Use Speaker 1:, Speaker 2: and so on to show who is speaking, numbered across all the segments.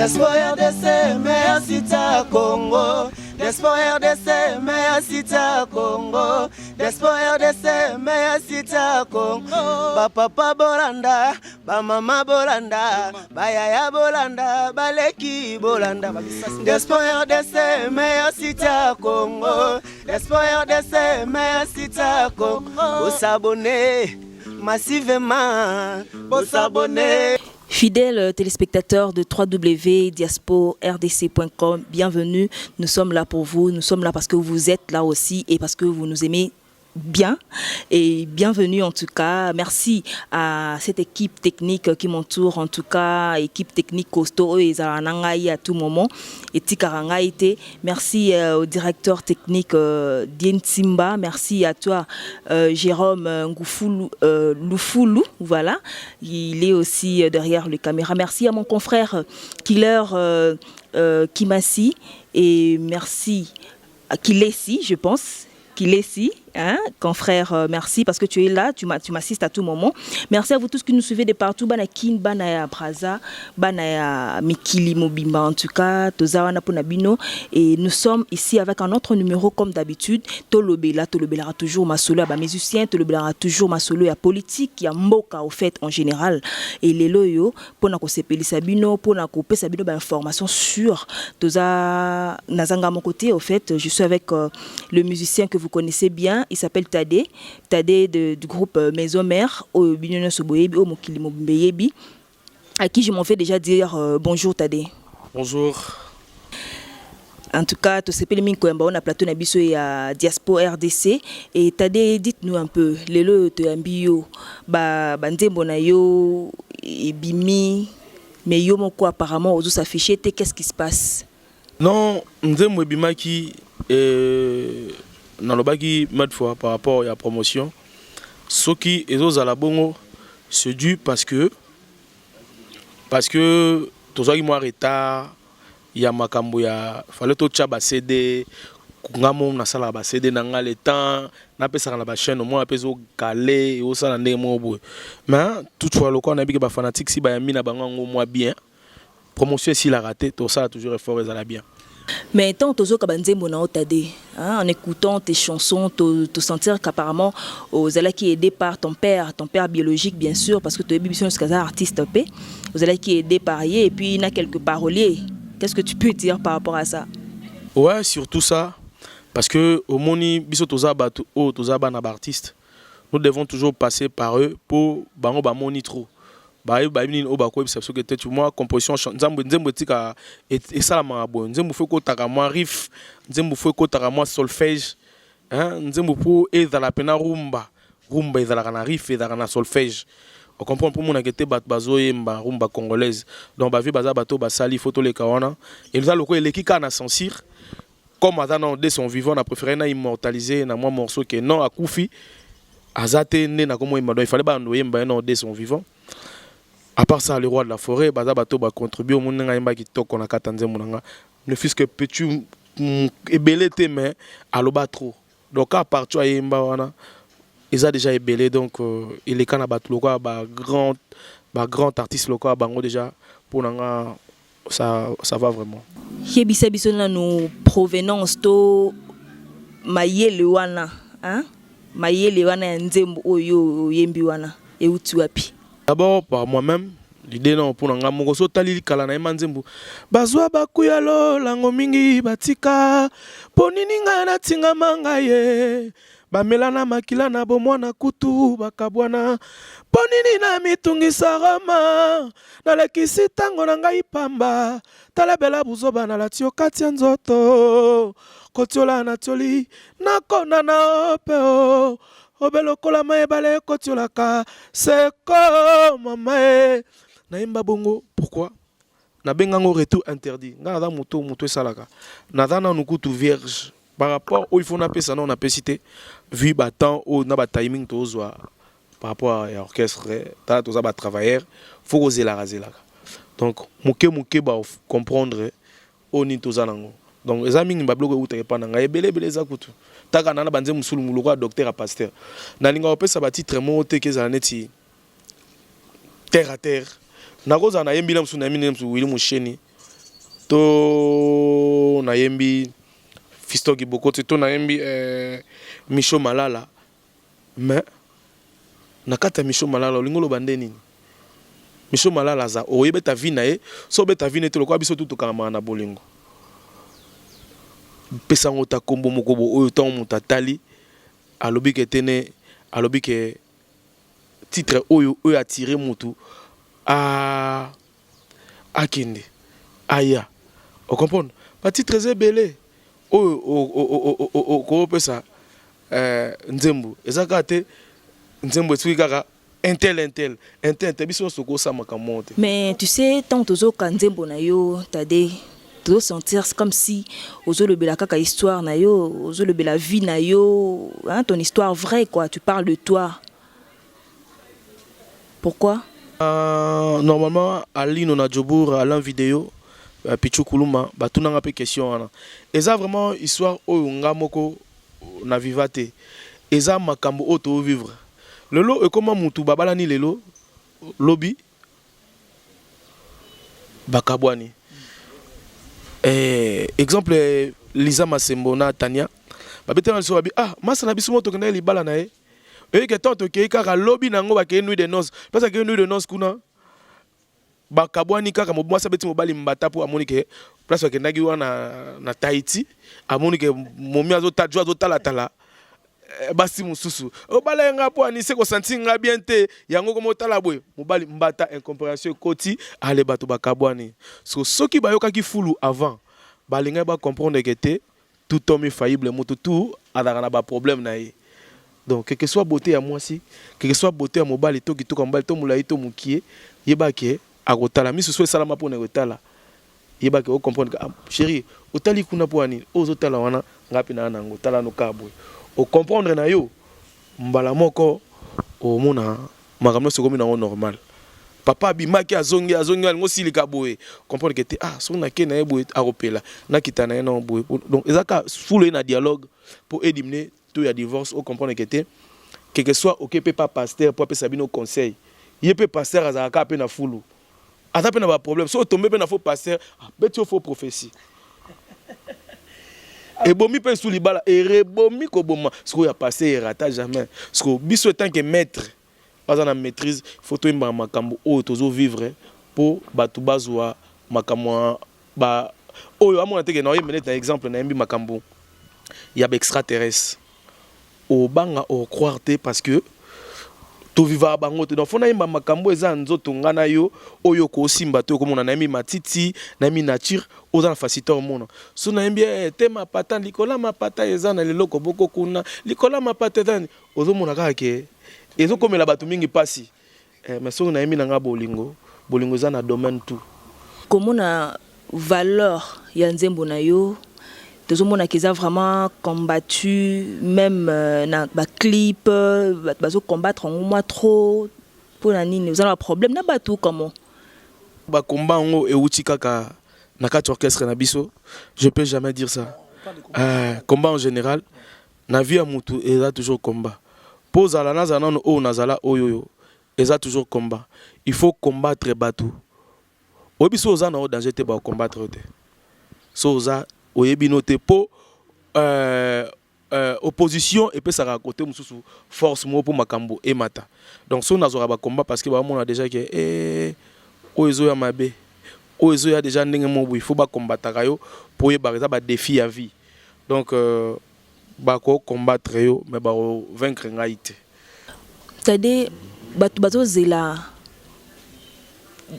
Speaker 1: L'espoir RDC, meilleur site à Congo. L'espoir RDC, meilleur site à Congo. L'espoir RDC, meilleur site à Congo. Ba papa Bolanda, ba mama Bolanda, ba yaya Bolanda, ba leki Bolanda. L'espoir RDC, meilleur site à Congo. L'espoir RDC, meilleur site à Congo. Vous s'abonner massivement, vous s'abonner.
Speaker 2: Fidèles téléspectateurs de www.diasporrdc.com, bienvenue. Nous sommes là pour vous, nous sommes là parce que vous êtes là aussi et parce que vous nous aimez bien. Et bienvenue en tout cas. Merci à cette équipe technique qui m'entoure, en tout cas, équipe technique costaud et Zaranangaï à tout moment. Et Tikarangaïté. Merci au directeur technique Dien Simba. Merci à toi, Jérôme Loufoulou. Voilà. Il est aussi derrière les caméras. Merci à mon confrère Killer Kimasi. Et merci à Kilesi, je pense. Kilesi, hein, confrère, merci parce que tu es là, tu m'assistes à tout moment. Merci à vous tous qui nous suivez de partout, Banakin, Banaya Braza, Banaya Mikili Mobimba, en tout cas, Tozawana Ponabino. Et nous sommes ici avec un autre numéro comme d'habitude. Tolobela toujours ma solo, à musicien, Tolobela toujours ma solo, à politique, il y a Mboka au fait en général. Et les loyo, pour na sepeli Sabino, pour na couper Sabino, information sur Toza Nazanga à mon côté, au fait, je suis avec le musicien que vous connaissez bien, il s'appelle Tadé du groupe Maison Mère, au Bignona Soboyebi, au Mokili Mobimbeyebi, à qui je m'en fais déjà dire bonjour Tadé.
Speaker 3: Bonjour.
Speaker 2: En tout cas, tu sais pas on a plateau Nabiso et à Diaspora RDC. Et Tadé, dites-nous un peu, les lots te ambio, bandembo na yo, et bimi, mais yo moko apparemment aux s'afficher, qu'est-ce qui se passe?
Speaker 3: Non, ndembo bimaki dans le bagi fois par rapport à la promotion, ce qui est aux alabongo, c'est dû parce que tout ça qui m'a retard, il y a makambo ya fallait tout chaba CD, kungamo na sala ba CD na ngale temps, na pesa na ba chaîne au moins peso calé et au sala ndemo bo. Mais toutefois le quoi on a bi que ba fanatique si ba yami na bango moi bien. Promotion si la raté, tout ça toujours fort et ça bien.
Speaker 2: Mais tant que en écoutant tes chansons, te sentir qu'apparemment aux allez qui est aidé par ton père biologique bien sûr, parce que tu es artiste, aux allez qui est aidé par et puis il y a quelques paroliers. Qu'est-ce que tu peux dire par rapport à ça?
Speaker 3: Ouais, surtout ça, parce que au moni biso toza artiste, nous devons toujours passer par eux pour bango moni trop. Moi composition nzembo tika et ça la bon nzembo faut ko taka moi riff nzembo faut ko taka moi solfège hein nzembo pour et dans la pena rumba et dans la riff et dans la solfège on comprend pour mon akete bat bazoye mba rumba congolaise donc ba vi baza bato ba sali photo les kawana et nous a loko eleki kana censure comme attendant de son vivant on a préféré na immortaliser na moi morceau que non akufi azate ne na comme il fallait ba envoyer mba non de son vivant. À part ça, le roi de la forêt, Baza Bato va contribuer au monde qui toque on a katanze monanga. Ne fût-ce que petit ébélé tes mains à l'obatro. Donc à part toi et Mbawana, ils ont déjà ébélé donc il est quand battu local grand artiste local bango déjà pour nanga ça va vraiment.
Speaker 2: Yebisa bisona no provenance to mayele wana, hein? Mayele wana nzembo oyo yembi wana e uti wapi?
Speaker 3: D'abord par moi-même, l'idée non pour nga mokoso tali kala na emanzembu. Bazwa bakuya lo lango mingi batika. Ponini nga na tinga mangaye. Bamelana makila na bomwana kutu bakabwana. Ponini na mitungi sarama. Na lekisi tango na ngai pamba. Talabela buzoba na latio katia nzoto. Kotiola na tioli na kona na opeo. Obelo kola mae bale kotiolaka seko mamae na imba bongo pourquoi na bengango retour interdit nga na moto salaka na dana nukutu vierge par rapport au il faut na pesa na on a cité vu battant au na ba timing tozwa par rapport à orchestre ta toza ba travailleur faut oser la raser là donc muke ba comprendre au ni toza nango donc les amis ba bloquer ou te pas nga ebele za kutu taka nana banze musulu muloko docteur à pasteur na linga opesa ba titre mo te ke za neti terre à terre na koza na yembila musuna mine musu wili musheni to nayembi Fisto Kiboko to nayembi Micho Malala mais nakata Micho Malala lingolo bandeni Micho Malala za oyebe ta vie na ye so beta vie neto lokwa biso tutu kama na bolingo pesa ngota kombo mokobo oyo ton mutatali alobi ke tene alobi ke titre oyo attiré mutu a akinde aya o comprendre ba titre zebele oyo ko pesa nzembo ezaka te nzembo tswikaka intel biso soko sa makamonte.
Speaker 2: Mais tu sais tant tozo kanzembo na yo tade tu sentir comme si ozo le bela kaka histoire na yo ozo le bela vie na yo hein, ton histoire vraie quoi, tu parles de toi. Pourquoi?
Speaker 3: Normalement Alino na Jobour à la vidéo Pichu Kuluma batuna ngape question ana eza vraiment histoire oyo ngamoko na vivate eza makambo auto vivre lelo e comment mutu babala ni lelo lobby bakabwani exemple Lisa Masembo na Tania babetana so babi masa na biso moto kenda libala na e ke toto ke kaka lobby nango ba ke nuit de noces parce que nuit de noces kuna bakabwani kaka mo mwasa beti mobali mbata po amoni ke place ke ndagi wana na Tahiti amoni ke momi azotajwa azotala basi mususu obala nga po ani se ko sentir nga bien te yango ko motala boy mobali mbata incompréhension koti ale bato bakabwani soki bayoka ki fulu avant balinga ba comprendre que te tout homme faillible mutu tout adara na ba problème na ye. Donc que soit beauté à moi si que soit beauté à mobali to ki to kambali to mulai to mukie yeba ke akotala miso so salama po na kotala yeba ke o comprendre que chérie otali kuna po ani ozotala wana ngapi na nango tala no kabwe o comprendre na yo mbala moko o mona makamno sokomi na normal papa bimaki azongi ngo silika boye comprendre que te so na ke na ye boye akopela na kitana ye na boye donc ezaka full na dialogue pour éliminer tout ya divorce o comprendre que te que soit occupé pas pasteur pour apesa bino conseil yepe pasteur azaka pe na fulu ata pe na ba problème so tomber pe na faux pasteur beti faux prophétie et bomi pe sous libala et rebomi ko boma ce qu'il a passé et rata jamais ce que biso tant que maître pas en maîtrise faut to imba makambo o tozo vivre pour batu bazwa makamwa ba oyo amona te ke na yemene na exemple na yembi makambo ya ba extraterrestre o banga o croire te parce que to viva bango te donc fona yemba makambo eza nzoto ngana yo oyo ko simba to ko mona na yembi matiti na yembi nature oza na facilité mona so na yembi te mapata likola mapata eza na leloko boko kuna likola mapata tani ozo mona kaka ke ezo komela batu mingi pasi mais so na yembi na nga bolingo eza na domaine tout
Speaker 2: comment na valeur ya nzembo na yo tozomona kiza vraiment combattu même na ba clip bazo combattre en moi trop pour na nini vous avez un problème na bato comment
Speaker 3: ba combat ngo e uti kaka na kati orchestre na biso je peux jamais dire ça combat en général na vie ya mutu eza toujours combat pose ala nazana no o nazala oyoyo eza toujours combat il faut combattre bato obiso oza na danger te ba combattre te so oza oyebi noté po opposition et puis ça raconter mususu force mo pour makambo et mata donc so nazora ba combat parce que ba mona déjà que oyezo ya mabe oyezo ya déjà ndenge mo il faut ba combattre yo pour y ba ba défi à vie donc ba ko combattre yo mais ba vaincre ngaite
Speaker 2: tade bato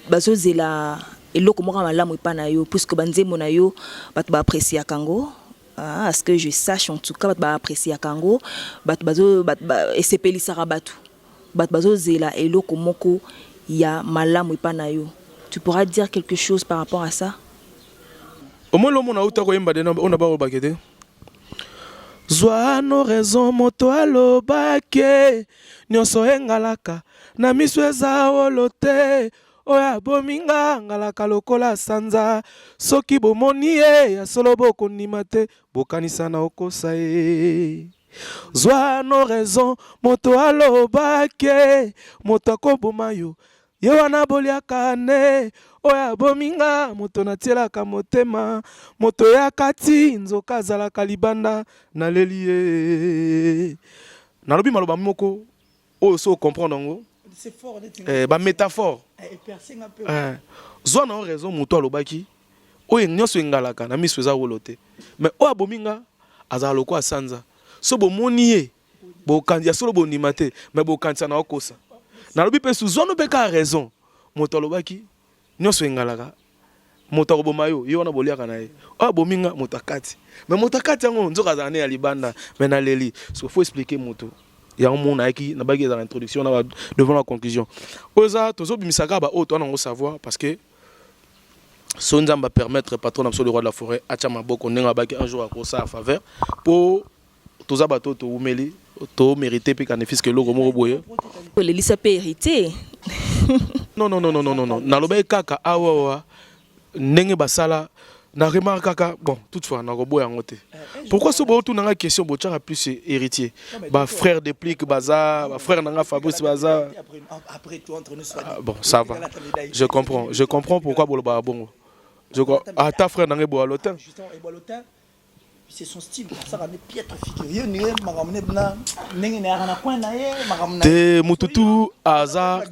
Speaker 2: bazozela eloko moko malamu epa na yo puisque banzembo na yo bato ba apprécier kango à ce que je sache en tout cas bato ba apprécier kango bato esepelisaka bato bazozela eloko moko ya malamu epa na yo. Tu pourras dire quelque chose par rapport à ça?
Speaker 3: Au moins l'homme a uta ko yemba de on a ba bakete zwa no raison moto alobake nyonso engalaka na miso eza olote oya bominga ngalaka lokola sanza soki bomoni ye ya solo bokondima te bokanisa na okosa ye zwa no raison moto alobake moto akoboma yo ye wana boliaka ne oya bominga moto natielaka motema moto ya kati nzoka azalaka libanda naleli ye nalobi maloba moko oyo so comprendre ngo ba métaphore zwa na raison moto alobaki oyo nyonso engalaka na miso eza wolo te mais oyo abominga azala lokwa sanza so bomoni ye bokandia solo bondima te mais bokanisa na okosa nalobi mpe suzwano mpe ka raison moto alobaki nyonso engalaka moto akoboma yo ye wana boliaka na ye oyo abominga moto akati mais moto akati yango nzoka azala ne ya libanda mais naleli so faut expliquer moto yango mona ayaki nabaki ezala introduction na devant la conclusion oyo eza tozobimisaka baoyo towana yango savoir parce que so nzambe permettre patron absolu le roi de la forêt atia maboko ndenge abaki un jour akosa a faveur po toza bato toumeli to mérité pe kana fiske loko moko boye
Speaker 2: le lisa pe hérité
Speaker 3: non naloba kaka awa ndenge basala na remarque kaka bon toutefois na robo yango te pourquoi so bo tout na question bo tchaka plus héritier ba frère déplique baza ba frère nanga Fabrice baza après tout entre nous bon ça va je comprends pourquoi bo ba bongo je crois ah ta frère nanga bo alotin justement et bo alotin c'est son style ça rend piètre figure ni makamne bna ndenge na na point na ye makamna te mututu aza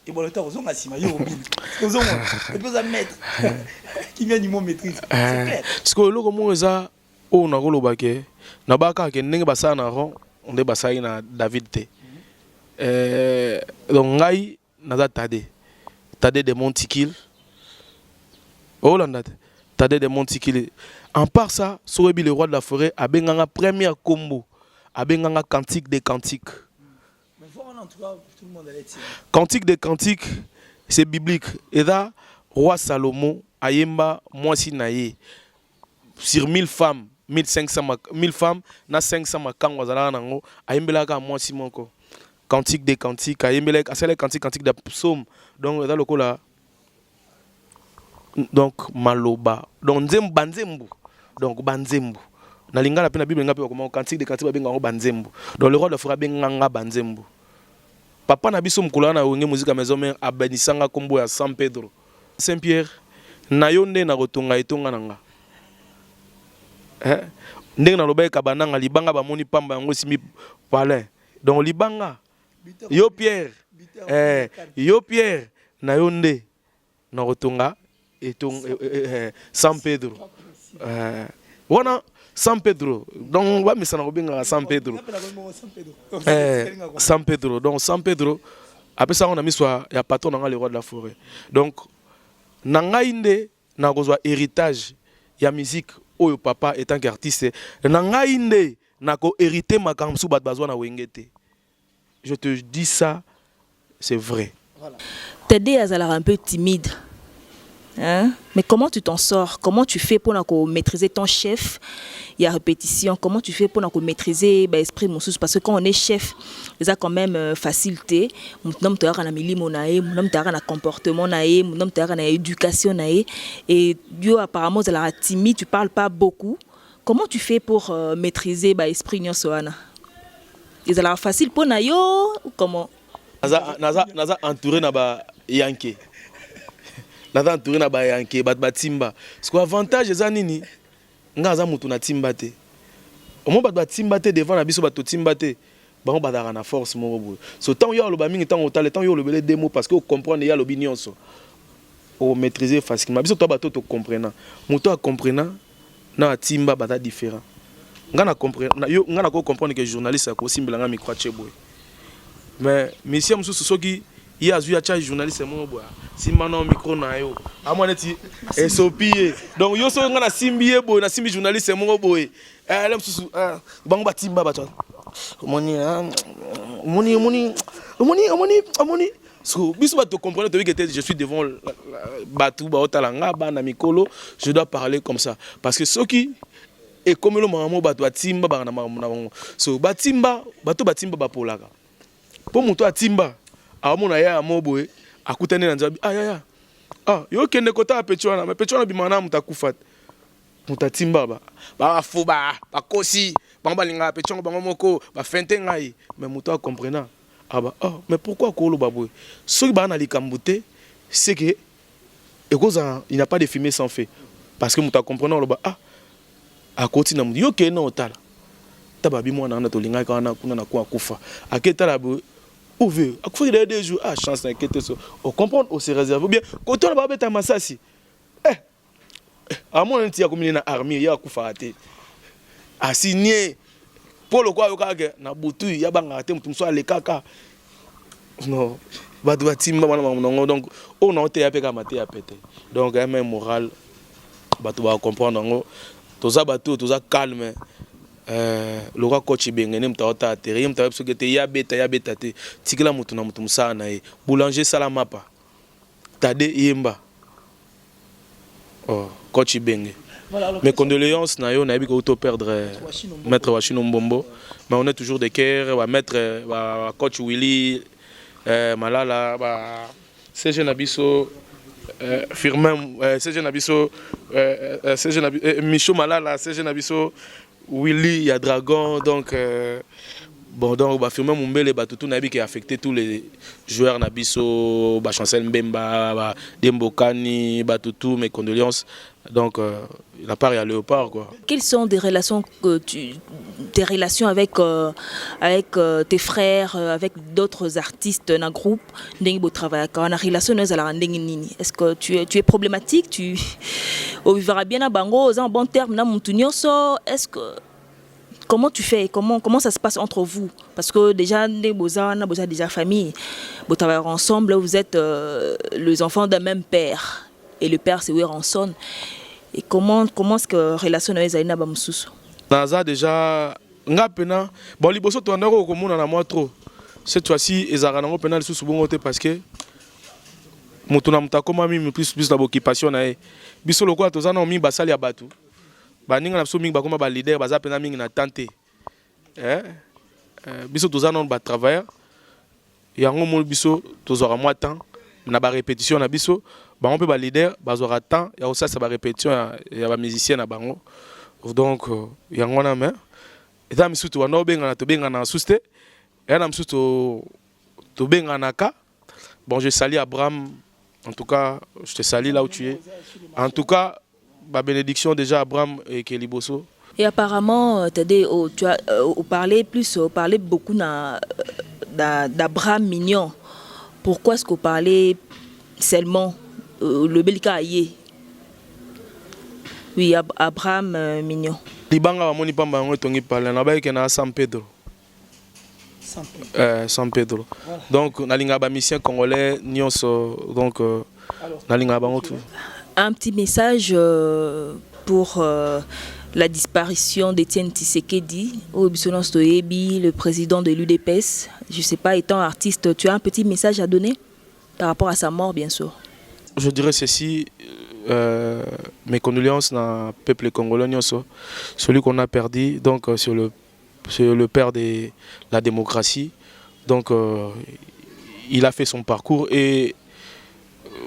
Speaker 3: et bon le temps aux asima yo aux et puis à mettre qui vient du mot maîtrise c'est clair parce que le comment eza o na koloba ke na baka ke ndenge basana na ron onde basai na David te donc ngai naza tade de Montikil Hollande tade de Montikil en part ça Sorebi le roi de la forêt a benganga première combo a benganga cantique des cantiques. Cantique des cantiques, c'est biblique. Et là, roi Salomon, Ayemba, Moisi Naye, sur 1000 femmes, 1000 femmes, na 500 makang wazala nango, Ayembelaka Moisi Monko. Cantique des cantiques, Ayembelaka, c'est les cantiques des psaumes. Donc, dans le coup là, donc, Maloba, donc, Banzembu, donc, Banzembu. Na lingala pe na Bible nga pe comment cantique des cantiques benga Banzembu. Donc, le roi de fera benga Banzembu. Papa na biso mukula na wenge musique maison mère abanisanga kombo ya San Pedro Saint Pierre na yonde na kotonga etonga nanga ndenge na lobeka bananga libanga bamoni pamba yango simi palais donc libanga yo Pierre na yonde na kotonga etonga San Pedro wana San Pedro, donc va me s'en à San Pedro. San Pedro, donc San Pedro. Après ça on a mis soit il y a patron dans le roi de la forêt. Donc nanga inde na kozwa héritage ya musique oyo papa étant qu'artiste nanga inde na ko hériter makambo sou bat bazwa na wengete. Je te dis ça, c'est vrai.
Speaker 2: Voilà. T'aider à avoir un peu timide. Hein? Mais comment tu t'en sors? Comment tu fais pour maîtriser ton chef? Il y a répétition. Comment tu fais pour maîtriser l'esprit mon sous? Parce que quand on est chef, il y a quand même facilité. Mon homme te a mis monae, mon homme te a comportement nae, mon homme te a éducation nae. Et Dieu apparemment tu es timide, tu parles pas beaucoup. Comment tu fais pour maîtriser l'esprit nyosoana? Il est facile pour nayo ou comment?
Speaker 3: Naza entouré na ba yanké. Naza entouré na ba yanké bat timba. Parce que avantage eza nini? Ngaza mutu na timba te. Omo bat timba te devant na biso bat timba te. Ba on badara na force mo bo. So tant yo lo ba mingi tant otale tant yo lo belé démo parce que comprendre ya lo binionso. O maîtriser facilement. Biso to bato to comprendre. Mutu a comprendre na timba bata différent. Ngana comprendre yo ngana ko comprendre que journaliste ko simbela nga micro cheboy. Mais monsieur mususu soki il y a un journaliste mon bois si maintenant micro na yo amoneti esopie donc yo so ngana simbie boy na simbi journaliste mon boy là mususu bango batimba bato moni so biso bato comprendre que je suis devant batou ba otalanga ba na mikolo je dois parler comme ça parce que soki et comme le maman bato batimba ba na maman so batimba bato batimba ba polaka pour muto atimba amona ya moboe akutane na nzabi ya yo kende kota apechwana mais pechwana bimana mutakufa mutatimba ba fuba ba kosi bango balinga pechwana bango moko ba fente ngai mais muto a comprendre ah bah oh mais pourquoi kolo baboué ceux qui bana likambouté c'est que il n'y a pas de fumée sans feu parce que muta comprenant le bah ah à côté na yo ke non tala tababi mwana na tolinga kana kuna na kwa kufa aketa la ouvert akufa il y a des jours ah chance inquiète so on comprend on se réserve bien quand on va beta masasi à mon ntia comme na armée ya kufa ate assigné pour le quoi yo kaka na butu ya banga te mutu so ale kaka non ba doit timba bana donc on a été apeka maté à péter donc un même moral ba tu va comprendre ngo toza bato toza calme le roi coach bengene mtaota atterri mtawe psokete ya beta te tikila mutu na mutu musana e boulanger salama pa tade yemba oh coach benge mes condoléances na yo na bi ko auto perdre maître Washino Mbombo mais on est toujours de cœur va maître coach Willy malala ba CG Nabiso Firmin CG Nabiso CG Micho malala CG Nabiso Willy, il y a Dragon, donc bon donc bah Firmin Mumbele bah tout nabi qui a affecté tous les joueurs Nabiso, bah Chancel Mbemba, bah Dembokani, bah tout mes condoléances. Donc la part à Léopard quoi. Quelles sont
Speaker 2: des relations que tes relations avec tes frères, avec d'autres artistes dans le groupe, n'engi travail quand on a relation nous à la nini. Est-ce que tu es problématique, tu vivras bien à bango, en bon terme na mutunyoso, est-ce que comment tu fais, comment ça se passe entre vous parce que déjà les beaux-arts déjà famille, vous travaillez ensemble, vous êtes les enfants d'un même père. Et le père c'est Ranson. Et comment est-ce que relation avec Zaina Bamsusu?
Speaker 3: Naza déjà ngapena bon liboso to ndako ko mona na moi trop. Cette fois-ci ezara nango penal sous bongote parce que mutuna mutakoma mi plus la occupation na biso lokwa tozana o mi basali ya batu. Ba ninga na biso mingi bakoma ba leader baza pena mingi na tante. Biso tozana ba travailleur. Yango mo biso tozora moi temps na ba répétition na biso. On peut ba leader bazora temps ya aussi ça ba répétition ya ba musicien na bango donc ya ngona mais eta misutu wana benga na souste et na misutu to benga na ka bon je salue Abraham en tout cas je te salue là où tu es en tout cas ba bénédiction déjà Abraham et Keliboso
Speaker 2: et apparemment tu as parlé beaucoup d'Abraham Mignon. Pourquoi est-ce qu'on parlait seulement le Belka Aye? Oui, Abraham Mignon.
Speaker 3: Libanga wa moni pamba ngo tongi pala na ba na San Pedro. San Pedro. Voilà. Donc nalinga ba mission congolais nyonso donc nalinga ba tout.
Speaker 2: Un petit message pour la disparition d'Étienne Tshisekedi, le président de l'UDPS. Je sais pas, étant artiste, tu as un petit message à donner par rapport à sa mort, bien sûr.
Speaker 3: Je dirais ceci, mes condoléances au peuple congolais, celui qu'on a perdu, donc sur le père de la démocratie. Donc il a fait son parcours et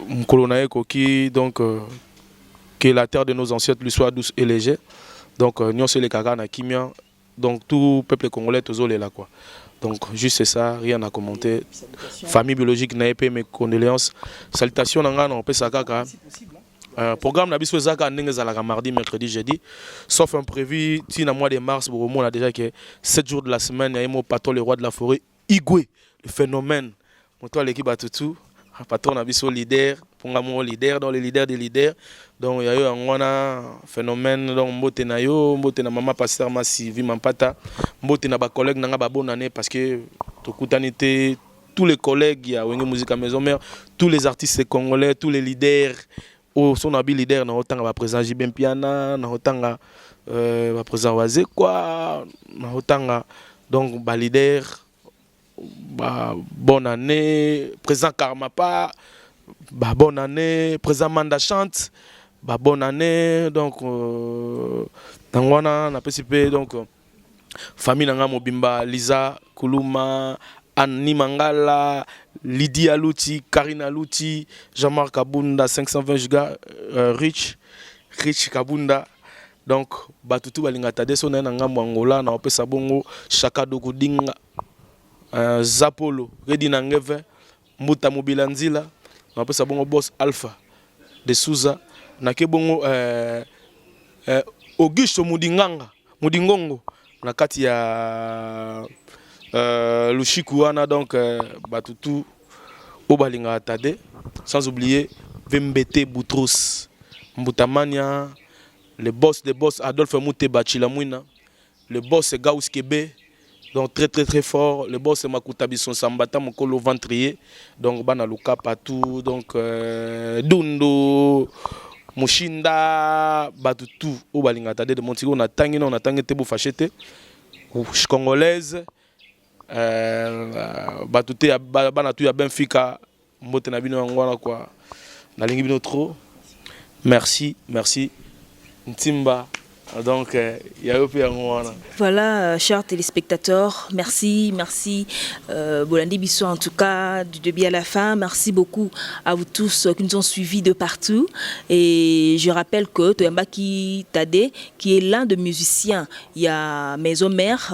Speaker 3: Mkolona Koki, donc que la terre de nos ancêtres lui soit douce et légère. Donc nous sommes les Kagana Kimia, donc tout peuple congolais tous là quoi. Donc juste ça, rien à commenter. Famille biologique n'a pas mes condoléances. Salutations nanga on peut ça kaka. Programme na biso zaka ndenge zalaka mardi, mercredi, jeudi. Sauf un prévu tina mois de mars pour on a déjà que 7 jours de la semaine il y a mon patron le roi de la forêt Igwe, le phénomène. Mon toi l'équipe a tout patron na biso leader, pour mon leader dans les leaders des leaders. Donc il y a eu un phénomène donc mbote na yo, mbote na mama pasteur Massivi Mampata, mbote na ba collègue na ba bonne année parce que to kutanité tous les collègues il y a Wenge Musique à Maison Mère, tous les artistes congolais, tous les leaders au son habit leader na otanga ba président Jibem Piana, na otanga ba président Wazé quoi, na otanga donc ba leader ba bonne année, président Karmapa, ba bonne année, président Manda Chante. Bah, bonne année donc tangwana na PCP donc famille nanga mobimba Lisa Kuluma Annie Mangala Lydia Louti Karina Louti Jean-Marc Kabunda 520 giga Rich Kabunda donc batutu balinga tade sona nanga Angola na opesa bongo Chaka Dokudinga Zapolo Redi Nangeve Mbuta Mobilanzila na pesa bongo boss Alpha de Souza na ke bongo Auguste Mudingongo na kati ya Lushiku wana donc batutu obalinga atade sans oublier Vembete Boutros Mbutamania, le boss des boss Adolphe Mouté Bachilamouina, le boss Gaous Kebe, donc très fort, le boss Makuta Bisson Sambata Mokolo Ventrier, donc Banaluka Patou, donc Dundo Mushinda Batutu obalinga atade de Montigo on a tangi Tebo Fachete congolaise Batute Banatu ya Benfica mbote na bino ngwana kwa na lingi bino trop. Merci Ntimba. Donc,
Speaker 2: voilà, chers téléspectateurs, merci, Bolandi Bisso en tout cas, du début à la fin. Merci beaucoup à vous tous qui nous ont suivis de partout. Et je rappelle que Toyambaki Tade, qui est l'un des musiciens, il y a Maison Mère,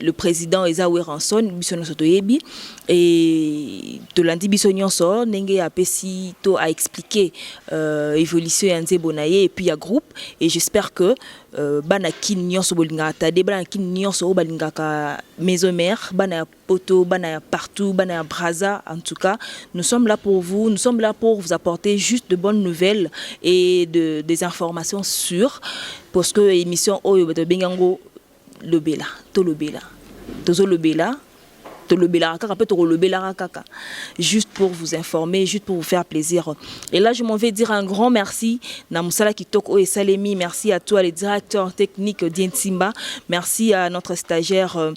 Speaker 2: le président Ezaoué Ranson, Bisson Sotoyebi, et Tolandi Bisso Nyonso, Nenge Apesi To a expliqué évolution Yanze Bonaye, et puis il y a groupe, et j'espère que bana kin nyonso bolinga tade bana kin nyonso balinga ka maison mère bana poto bana partout bana braza. En tout cas nous sommes là pour vous, nous sommes là pour vous apporter juste de bonnes nouvelles et des informations sûres, parce que émission oyo beto bengango lobela to lobela tozo lobela juste pour vous informer, juste pour vous faire plaisir. Et là, je m'en vais dire un grand merci. Namusala Kitoko et Salemi, merci à toi, les directeurs techniques d'Intimba. Merci à notre stagiaire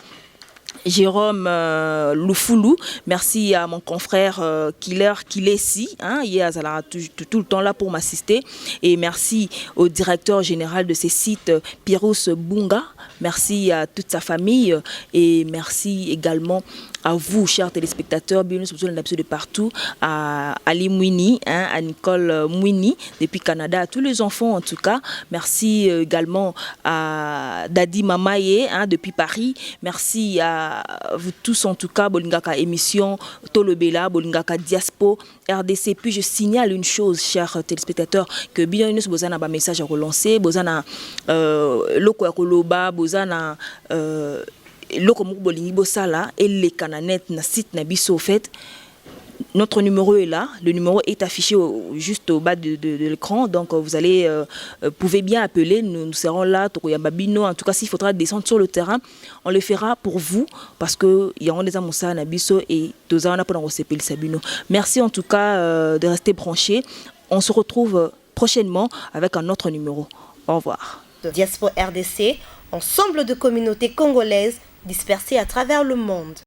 Speaker 2: Jérôme Loufoulou, merci à mon confrère Killer Kilessi, il est tout le temps là pour m'assister, et merci au directeur général de ces sites, Pirous Bunga, merci à toute sa famille, et merci également à vous, chers téléspectateurs, bienvenue sur de partout, à Ali Mouini, à Nicole Mouini, depuis Canada, à tous les enfants en tout cas. Merci également à Dadi Mamaye, depuis Paris. Merci à vous tous en tout cas, Bolingaka émission, Tolobela, Bolingaka Diaspo, RDC. Puis je signale une chose, chers téléspectateurs, que bienvenue sur Bozana, message à relancer, Bozana Loko Akoloba, Bozana Loko Bolingi Bosala et les cananettes na site na biso fait. Notre numéro est là, le numéro est affiché juste au bas de l'écran, donc vous allez, pouvez bien appeler, nous serons là, en tout cas s'il faudra descendre sur le terrain, on le fera pour vous, parce qu'il y a des amoussa nabiso et deux ans pour le Sabino. Merci en tout cas de rester branchés, on se retrouve prochainement avec un autre numéro. Au revoir.
Speaker 4: Diaspora RDC, ensemble de communautés congolaises dispersées à travers le monde.